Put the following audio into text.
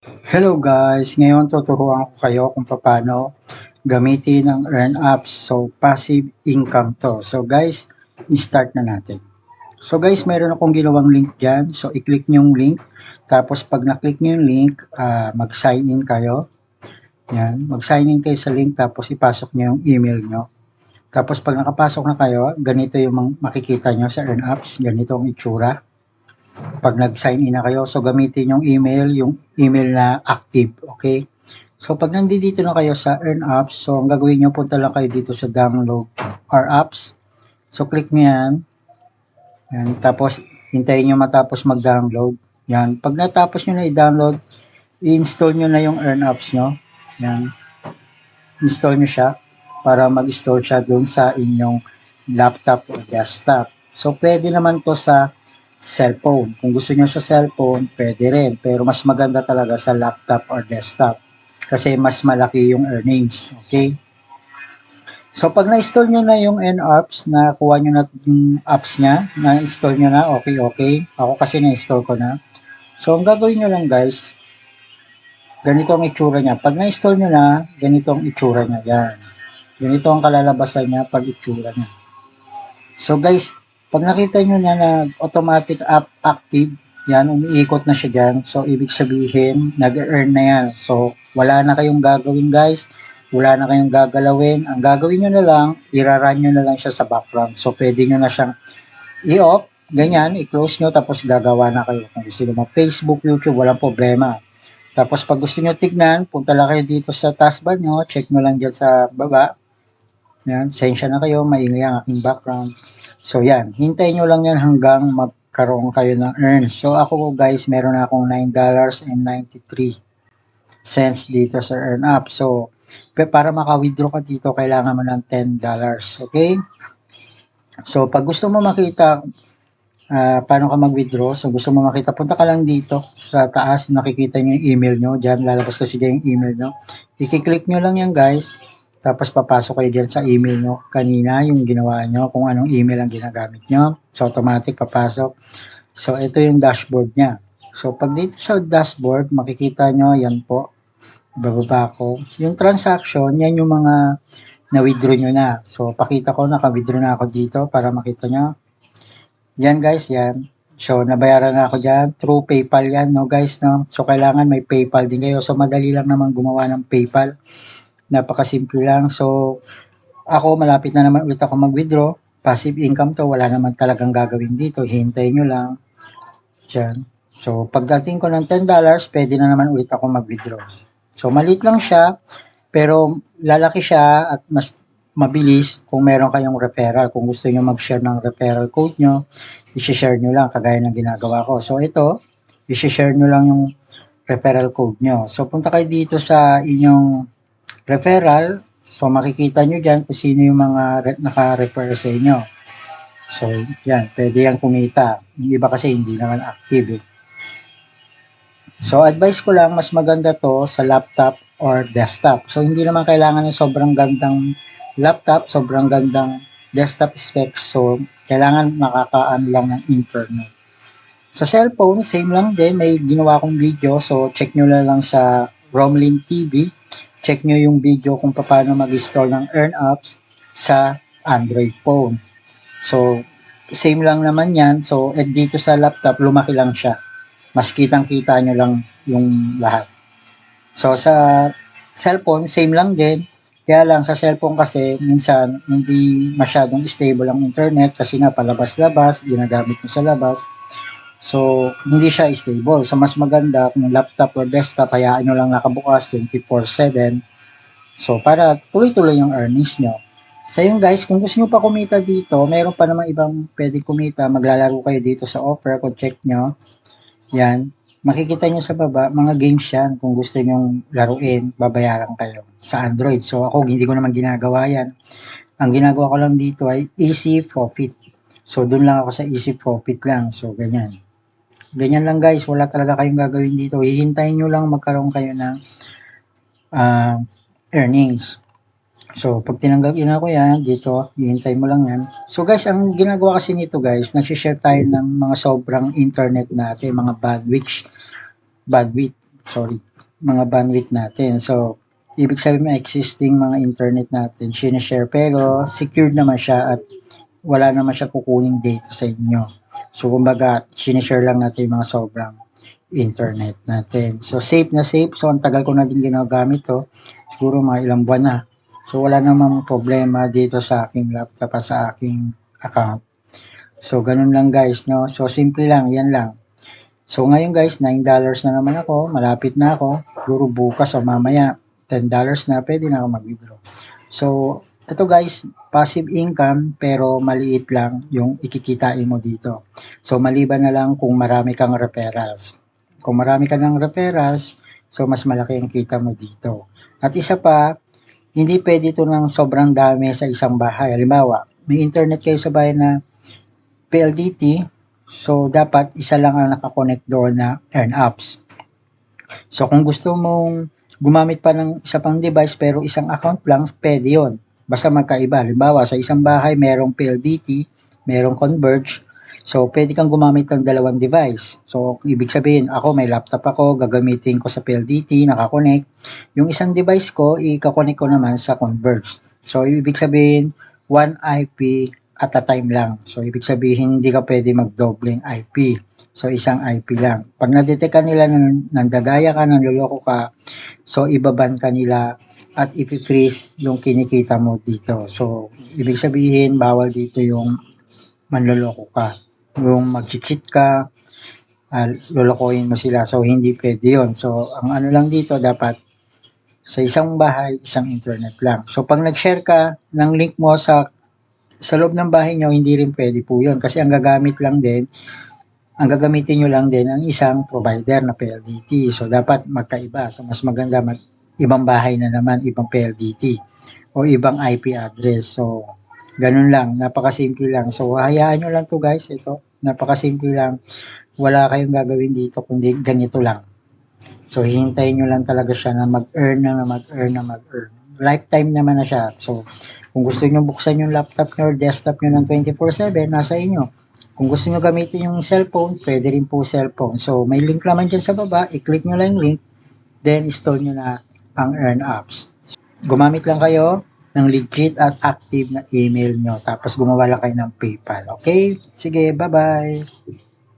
Hello guys, ngayon tuturuan ko kayo kung paano gamitin ang earn apps. So passive income to. So guys, i-start na natin. So guys, mayroon akong ginawang link dyan. So i-click nyo yung link. Tapos pag na-click nyo yung link, mag-sign in kayo. Yan, mag-sign in kayo sa link tapos ipasok nyo yung email nyo. Tapos pag nakapasok na kayo, ganito yung makikita nyo sa earn apps. Ganito ang itsura pag nag-sign in na kayo. So, gamitin yung email na active, okay? So, pag nandito na kayo sa Earn Apps, so, ang gagawin nyo, punta lang kayo dito sa Download our apps. So, click nyo yan. Yan. Tapos, hintayin nyo matapos mag-download. Yan. Pag natapos nyo na i-download, i-install nyo na yung Earn Apps nyo. Yan. Install nyo siya para mag-store siya dun sa inyong laptop o desktop. So, pwede naman to sa cellphone. Kung gusto nyo sa cellphone, pwede rin. Pero mas maganda talaga sa laptop or desktop. Kasi mas malaki yung earnings. Okay? So, pag na-install nyo na yung N-Apps, nakuha nyo na yung apps niya, na-install nyo na, okay. Ako kasi na-install ko na. So, ang gagawin nyo lang guys, ganito ang itsura niya. Pag na-install nyo na, ganito ang itsura niya. Yan. Ganito ang kalalabasan niya pag itsura niya. So guys, pag nakita nyo na automatic app active, yan, umiikot na siya dyan. So, ibig sabihin, nag-earn na yan. So, wala na kayong gagawin guys. Wala na kayong gagalawin. Ang gagawin nyo na lang, iraran nyo na lang siya sa background. So, pwede nyo na siyang i-off, ganyan, i-close nyo, tapos gagawa na kayo. Kung gusto nyo Facebook, YouTube, walang problema. Tapos, pag gusto nyo tignan, punta lang kayo dito sa taskbar nyo, check nyo lang dyan sa baba. Yan, sensya na kayo, maingay ang aking background. So yan, hintayin nyo lang yan hanggang magkaroon kayo ng earn. So ako guys, meron na akong $9.93 dito sa earn up. So para maka-withdraw ka dito, kailangan mo ng $10. Okay? So pag gusto mo makita paano ka mag-withdraw, so gusto mo makita, punta ka lang dito sa taas, nakikita nyo yung email nyo. Diyan, lalabas kasi dyan yung email nyo. I-click nyo lang yan guys. Tapos papasok kayo dyan sa email nyo kanina, yung ginawa nyo, kung anong email ang ginagamit nyo. So, automatic papasok. So, ito yung dashboard niya. So, pag dito sa dashboard, makikita nyo, yan po, bababa ko. Yung transaction, yan yung mga na-withdraw nyo na. So, pakita ko, naka-withdraw na ako dito para makita nyo. Yan guys, yan. So, nabayaran na ako dyan. Through PayPal yan, no guys, no? So, kailangan may PayPal din kayo. So, madali lang naman gumawa ng PayPal. Napakasimple lang. So, ako, malapit na naman ulit ako mag-withdraw. Passive income to, wala naman talagang gagawin dito. Hintayin nyo lang. Diyan. So, pagdating ko ng $10, pwede na naman ulit ako mag-withdraw. So, maliit lang siya, pero lalaki siya at mas mabilis kung meron kayong referral. Kung gusto nyo mag-share ng referral code nyo, i-share nyo lang, kagaya ng ginagawa ko. So, ito, i-share nyo lang yung referral code nyo. So, punta kayo dito sa inyong referral. So, makikita nyo dyan kung sino yung mga naka-refer sa inyo. So, yan. Pwede yan kumita. Yung iba kasi hindi naman active eh. So, advice ko lang, mas maganda to sa laptop or desktop. So, hindi naman kailangan ng sobrang gandang laptop, sobrang gandang desktop specs. So, kailangan makakaan lang ng internet. Sa cellphone, same lang din. May ginawa akong video. So, check nyo lang sa Romlin TV. Check nyo yung video kung paano mag-install ng Earn Apps sa Android phone. So, same lang naman yan. So, dito sa laptop, lumaki lang siya. Mas kitang-kita nyo lang yung lahat. So, sa cellphone, same lang din. Kaya lang, sa cellphone kasi, minsan, hindi masyadong stable ang internet kasi nga palabas-labas, ginagamit mo sa labas. So, hindi siya stable. So, mas maganda kung laptop or desktop, hayaan nyo lang nakabukas 24/7. So, para tuloy-tuloy yung earnings nyo. Sa yung guys, kung gusto nyo pa kumita dito, meron pa namang ibang pwede kumita. Maglalaro kayo dito sa offer. Kung check nyo, yan. Makikita nyo sa baba, mga games yan. Kung gusto nyo laruin, babayaran kayo sa Android. So, ako, hindi ko naman ginagawa yan. Ang ginagawa ko lang dito ay easy profit. So, dun lang ako sa easy profit lang. So, ganyan. Ganyan lang guys, wala talaga kayong gagawin dito. Hihintayin nyo lang magkaroon kayo ng earnings. So, pag tinanggap yun ako yan, dito, hihintay mo lang yan. So guys, ang ginagawa kasi nito guys, nag-share tayo ng mga sobrang internet natin, mga bandwidth. sorry, mga bandwidth natin. So, ibig sabihin may existing mga internet natin, sinishare, pero secured naman siya at wala naman siya kukuning data sa inyo. So, kumbaga, sinishare lang natin yung mga sobrang internet natin. So, safe na safe. So, ang tagal ko na din ginagamit to. Siguro mga ilang buwan na. So, wala namang problema dito sa aking laptop at sa aking account. So, ganun lang guys, no? So, simple lang, yan lang. So, ngayon guys, $9 na naman ako. Malapit na ako. Siguro bukas o mamaya, $10 na, pwede na ako mag-withdraw. So, ito guys, passive income pero maliit lang yung ikikitain mo dito. So, maliban na lang kung marami kang referrals. Kung marami ka ng referrals, so mas malaki ang kita mo dito. At isa pa, hindi pwede ito ng sobrang dami sa isang bahay. Halimbawa, may internet kayo sa bahay na PLDT, so dapat isa lang ang nakakonect doon na earn apps. So kung gusto mong gumamit pa ng isa pang device pero isang account lang, pwede yun. Basta magkaiba. Halimbawa, sa isang bahay merong PLDT, merong Converge, so pwede kang gumamit ng dalawang device. So ibig sabihin, ako may laptop ako, gagamitin ko sa PLDT, nakakonect. Yung isang device ko, ikakonect ko naman sa Converge. So ibig sabihin, one IP at a time lang. So ibig sabihin, hindi ka pwede magdobleng IP. So, isang IP lang. Pag na-detect ka nila nandagaya ka, nanloloko ka, so ibaban ka nila at ipi-free yung kinikita mo dito. So, ibig sabihin, bawal dito yung manloloko ka. Yung mag-cheat ka, lolokohin mo sila. So, hindi pwede yun. So, ang ano lang dito, dapat sa isang bahay, isang internet lang. So, pag nag-share ka ng link mo sa loob ng bahay nyo, hindi rin pwede po yun. Kasi ang gagamitin nyo lang din ang isang provider na PLDT. So, dapat magkaiba. So, mas maganda ibang bahay na naman, ibang PLDT o ibang IP address. So, ganun lang. Napakasimple lang. So, hayaan nyo lang to guys. Ito, napakasimple lang. Wala kayong gagawin dito kundi ganito lang. So, hihintayin nyo lang talaga siya na mag-earn na mag-earn na mag-earn. Lifetime naman na siya. So, kung gusto nyo buksan yung laptop nyo or desktop nyo ng 24/7, nasa inyo. Kung gusto nyo gamitin yung cellphone, pwede rin po cellphone. So, may link naman dyan sa baba. I-click nyo lang yung link. Then, install nyo na ang Earn Apps. Gumamit lang kayo ng legit at active na email nyo. Tapos, gumawa lang kayo ng PayPal. Okay? Sige, bye-bye.